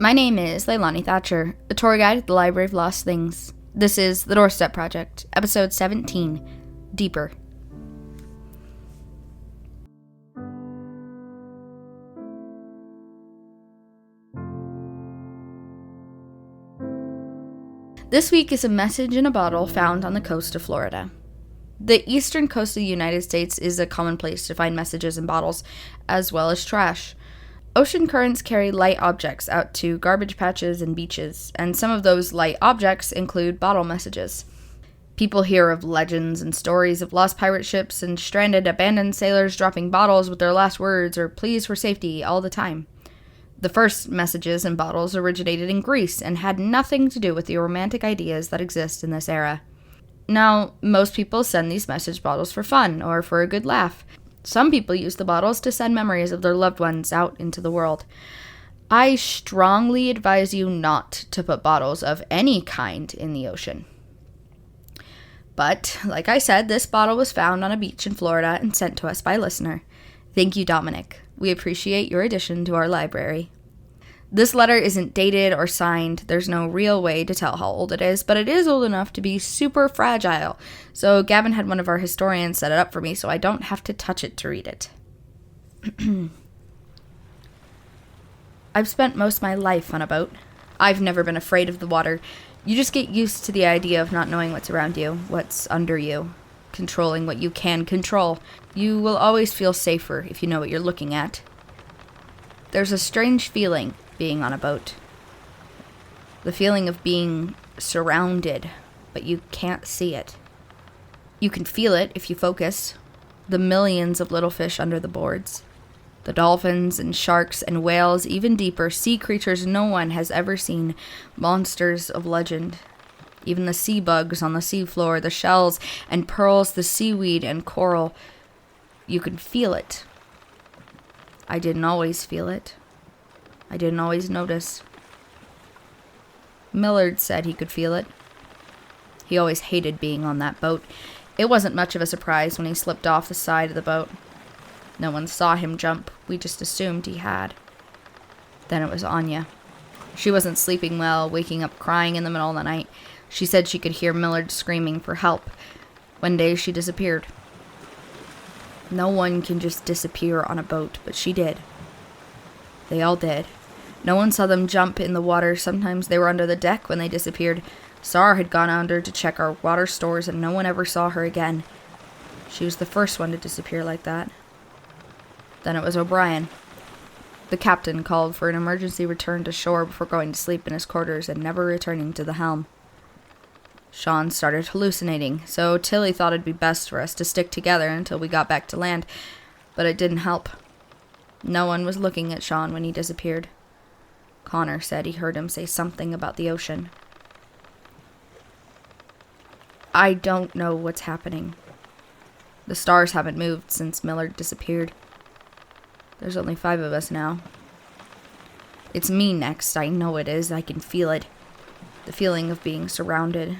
My name is Leilani Thatcher, a tour guide at the Library of Lost Things. This is The Doorstep Project, Episode 17, Deeper. This week is a message in a bottle found on the coast of Florida. The eastern coast of the United States is a common place to find messages in bottles, as well as trash. Ocean currents carry light objects out to garbage patches and beaches, and some of those light objects include bottle messages. People hear of legends and stories of lost pirate ships and stranded, abandoned sailors dropping bottles with their last words or pleas for safety all the time. The first messages in bottles originated in Greece and had nothing to do with the romantic ideas that exist in this era. Now, most people send these message bottles for fun or for a good laugh. Some people use the bottles to send memories of their loved ones out into the world. I strongly advise you not to put bottles of any kind in the ocean. But, like I said, this bottle was found on a beach in Florida and sent to us by a listener. Thank you, Dominic. We appreciate your addition to our library. This letter isn't dated or signed. There's no real way to tell how old it is, but it is old enough to be super fragile. So Gavin had one of our historians set it up for me so I don't have to touch it to read it. I've spent most of my life on a boat. I've never been afraid of the water. You just get used to the idea of not knowing what's around you, what's under you, controlling what you can control. You will always feel safer if you know what you're looking at. There's a strange feeling being on a boat. The feeling of being surrounded, but you can't see it. You can feel it if you focus. The millions of little fish under the boards. The dolphins and sharks and whales, even deeper, sea creatures no one has ever seen. Monsters of legend. Even the sea bugs on the seafloor, the shells and pearls, the seaweed and coral. You can feel it. I didn't always feel it. I didn't always notice. Millard said he could feel it. He always hated being on that boat. It wasn't much of a surprise when he slipped off the side of the boat. No one saw him jump. We just assumed he had. Then it was Anya. She wasn't sleeping well, waking up crying in the middle of the night. She said she could hear Millard screaming for help. One day she disappeared. No one can just disappear on a boat, but she did. They all did. No one saw them jump in the water. Sometimes they were under the deck when they disappeared. Sar had gone under to check our water stores, and no one ever saw her again. She was the first one to disappear like that. Then it was O'Brien. The captain called for an emergency return to shore before going to sleep in his quarters and never returning to the helm. Sean started hallucinating, so Tilly thought it'd be best for us to stick together until we got back to land, but it didn't help. No one was looking at Sean when he disappeared. Connor said he heard him say something about the ocean. I don't know what's happening. The stars haven't moved since Millard disappeared. There's only 5 of us now. It's me next, I know it is, I can feel it. The feeling of being surrounded.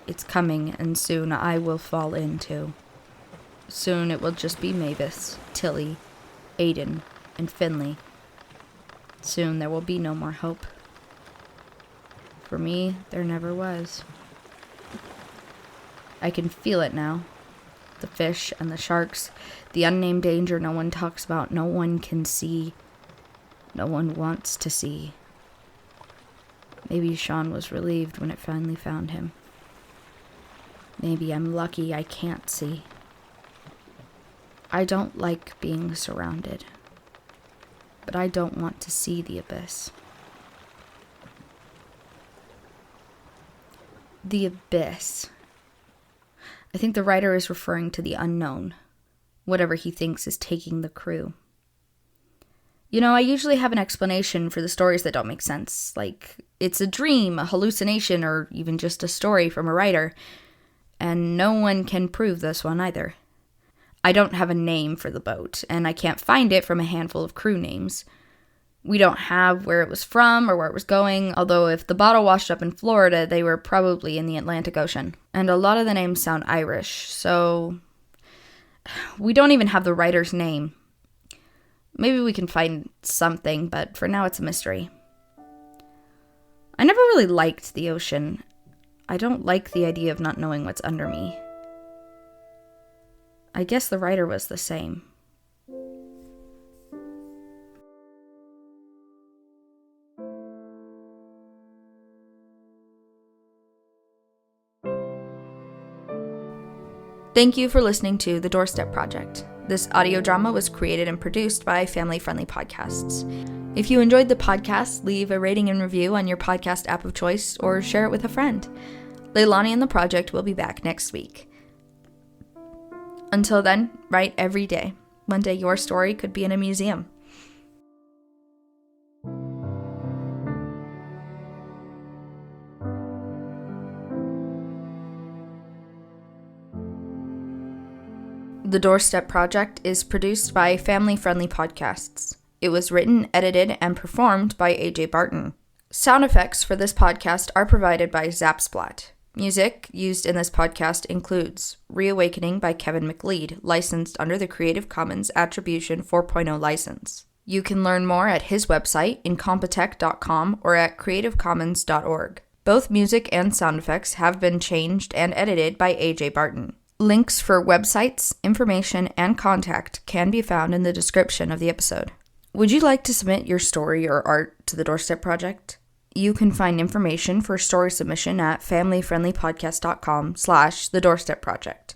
It's coming, and soon I will fall in too. Soon it will just be Mavis, Tilly, Aiden, and Finley. Soon there will be no more hope. For me, there never was. I can feel it now. The fish and the sharks, the unnamed danger no one talks about, no one can see, no one wants to see. Maybe Sean was relieved when it finally found him. Maybe I'm lucky I can't see. I don't like being surrounded, but I don't want to see the abyss. The abyss. I think the writer is referring to the unknown, whatever he thinks is taking the crew. You know, I usually have an explanation for the stories that don't make sense, like it's a dream, a hallucination, or even just a story from a writer, and no one can prove this one either. I don't have a name for the boat, and I can't find it from a handful of crew names. We don't have where it was from or where it was going, although if the bottle washed up in Florida, they were probably in the Atlantic Ocean. And a lot of the names sound Irish, so we don't even have the writer's name. Maybe we can find something, but for now it's a mystery. I never really liked the ocean. I don't like the idea of not knowing what's under me. I guess the writer was the same. Thank you for listening to The Doorstep Project. This audio drama was created and produced by Family Friendly Podcasts. If you enjoyed the podcast, leave a rating and review on your podcast app of choice or share it with a friend. Leilani and the project will be back next week. Until then, write every day. One day your story could be in a museum. The Doorstep Project is produced by Family Friendly Podcasts. It was written, edited, and performed by AJ Barton. Sound effects for this podcast are provided by Zapsplat. Music used in this podcast includes Reawakening by Kevin McLeod, licensed under the Creative Commons Attribution 4.0 license. You can learn more at his website, incompetech.com, or at creativecommons.org. Both music and sound effects have been changed and edited by AJ Barton. Links for websites, information, and contact can be found in the description of the episode. Would you like to submit your story or art to the Doorstep Project? You can find information for story submission at familyfriendlypodcast.com/thedoorstepproject.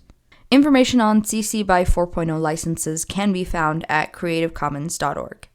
Information on CC by 4.0 licenses can be found at creativecommons.org.